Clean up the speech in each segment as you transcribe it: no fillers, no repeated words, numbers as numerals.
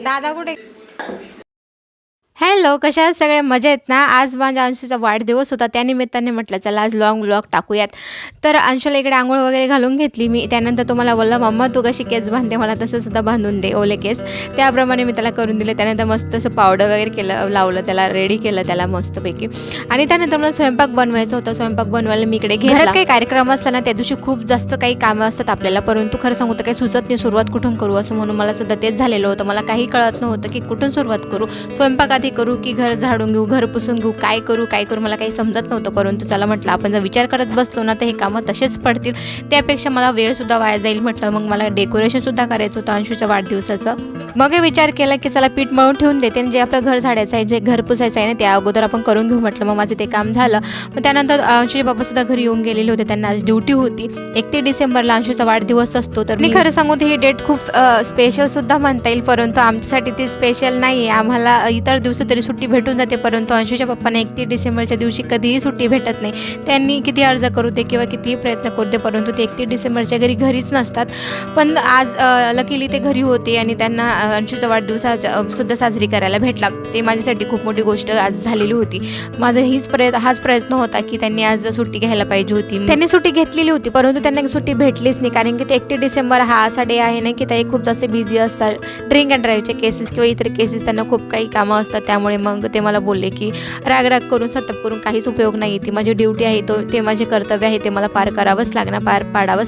दादा कुठे? हॅलो, कशा आहात सगळे? मजा आहेत ना? आज माझ्या अंशूचा वाढदिवस होता, त्यानिमित्ताने म्हटलं चला आज लॉंग व्लॉग टाकूयात. तर अंशूला इकडे आंघोळ वगैरे घालून घेतली मी. त्यानंतर तो मला बोलला, मम्मा तू कशी केस बांधते, मला तसंसुद्धा बांधून दे ओले केस. त्याप्रमाणे मी त्याला करून दिले. त्यानंतर मस्त असं पावडर वगैरे केलं, लावलं त्याला, रेडी केलं त्याला मस्तपैकी. आणि त्यानंतर मला स्वयंपाक बनवायचा होता. स्वयंपाक बनवायला मी इकडे घरात काही कार्यक्रम असताना त्या दिवशी खूप जास्त काही कामं असतात आपल्याला, परंतु खरं सांगू तर काही सुचत नाही सुरुवात कुठून करू असं. म्हणून मला सुद्धा तेच झालेलं होतं. मला काही कळत नव्हतं की कुठून सुरुवात करू, स्वयंपाक आधी करू की घर झाडून घेऊ, घर पुसून घेऊ, काय करू मला काही समजत नव्हतं. परंतु चला म्हटलं आपण जर विचार करत बसलो ना तर हे कामं तसेच पडतील, त्यापेक्षा मला वेळसुद्धा वाया जाईल म्हटलं. मग मला डेकोरेशनसुद्धा करायचं होतं अंशूच्या वाढदिवसाचं. मग विचार केला की चला पीठ मळून ठेवून देते आणि जे आपलं घर झाडायचं आहे, जे घर पुसायचं आहे ना त्या अगोदर आपण करून घेऊ म्हटलं. मग माझं ते काम झालं. मग त्यानंतर अंशूचे बाबासुद्धा घरी येऊन गेलेले होते, त्यांना आज ड्युटी होती. 31 डिसेंबरला अंशूचा वाढदिवस असतो. तर मी खरं सांगू तर ही डेट खूप स्पेशलसुद्धा म्हणता येईल, परंतु आमच्यासाठी ती स्पेशल नाही आहे. आम्हाला इतर दिवशी तरी सुट्टी भेटून जाते, परंतु अंशूच्या पप्पांना 31 डिसेंबरच्या दिवशी कधीही सुट्टी भेटत नाही. त्यांनी किती अर्ज करू दे किंवा कितीही प्रयत्न करू दे, परंतु ते 31 डिसेंबरच्या घरीच नसतात. पण आज लकीली ते घरी होते आणि त्यांना अंशूचा वाढदिवस सुद्धा साजरी करायला भेटला. ते माझ्यासाठी खूप मोठी गोष्ट आज झालेली होती. माझा हाच प्रयत्न होता की त्यांनी आज सुट्टी घ्यायला पाहिजे होती. त्यांनी सुट्टी घेतलेली होती, परंतु त्यांना सुट्टी भेटलीच नाही. कारण की ते 31 डिसेंबर हा असा डे आहे ना की ते खूप जास्त बिझी असतात. ड्रिंक अँड ड्राईव्हचे केसेस किंवा इतर केसेस त्यांना खूप काही कामं असतात. त्यामुळे मग ते मला बोलले की राग करून सतप करून काहीच उपयोग नाही. ती माझी ड्युटी आहे, ते माझे कर्तव्य आहे, ते मला पार पाडावंच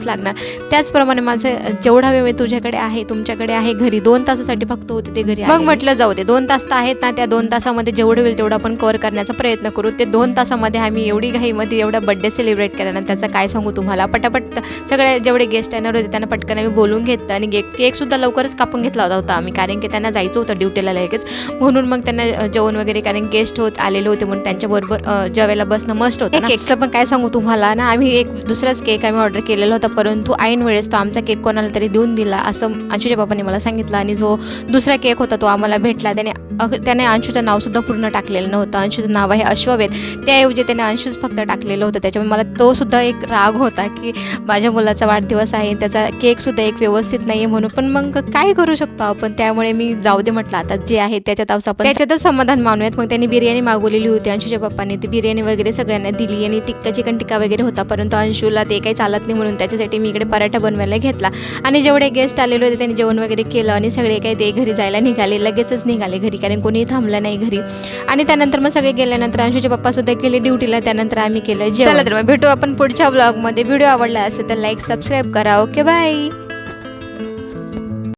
लागणार. त्याचप्रमाणे माझं जेवढा वेळ तुझ्याकडे आहे, तुमच्याकडे आहे घरी, 2 तासासाठी फक्त होते ते घरी. मग म्हटलं जाऊ दे, 2 तास तर आहेत ना, त्या 2 तासामध्ये जेवढं होईल तेवढं आपण कव्हर करण्याचा प्रयत्न करू. ते 2 तासामध्ये आम्ही एवढी घाईमध्ये एवढा बड्डे सेलिब्रेट केला ना, त्याचं काय सांगू तुम्हाला. पटापट सगळे जेवढे गेस्ट येणार होते त्यांना पटकन आम्ही बोलून घेतलं आणि केकसुद्धा लवकरच कापून घेतला होता आम्ही, कारण की त्यांना जायचं होतं ड्युटीला लगेच. म्हणून मग त्यांना जेवण वगैरे, कारण गेस्ट आलेले होते म्हणून त्यांच्याबरोबर जेवायला बसणं मस्ट होतं. केकचं पण काय सांगू तुम्हाला ना, आम्ही एक दुसराच केक आम्ही ऑर्डर केलेला होता, परंतु ऐन वेळेस तो आमचा केक कोणाला तरी देऊन दिला असं अंशूच्या बाबांनी मला सांगितलं. आणि जो दुसरा केक होता तो आम्हाला भेटला. त्याने अंशूचं नावसुद्धा पूर्ण टाकलेलं नव्हतं. अंशूचं नाव आहे अश्ववेद, त्याऐवजी त्याने अंशूच फक्त टाकलेलं होतं. त्याच्यामुळे मला तो सुद्धा एक राग होता की माझ्या मुलाचा वाढदिवस आहे, त्याचा केकसुद्धा एक व्यवस्थित नाही आहे म्हणून. पण मग काय करू शकतो आपण, त्यामुळे मी जाऊ दे म्हटलं आता जे आहे त्याच्यातच समाधान मानूयात. मग त्यांनी बिर्याणी मागवलेली होती अंशूच्या पप्पांनी. ती बिर्याणी वगैरे सगळ्यांना दिली आणि चिकन टिक्का वगैरे होता, परंतु अंशूला ते काही चालत नाही म्हणून त्याच्यासाठी मी इकडे पराठा बनवायला घेतला. आणि जेवढे गेस्ट आलेले होते त्यांनी जेवण वगैरे केलं आणि सगळे काही ते घरी जायला निघाले, लगेचच निघाले घरी, कारण कोणीही थांबलं नाही घरी. आणि त्यानंतर मग सगळे गेल्यानंतर अंशूचे पप्पासुद्धा गेले ड्युटीला. त्यानंतर आम्ही केलं जेवण. चला तर मग भेटू आपण पुढच्या व्लॉगमध्ये. व्हिडिओ आवडला असेल तर लाईक सबस्क्राईब करा. Okay, bye.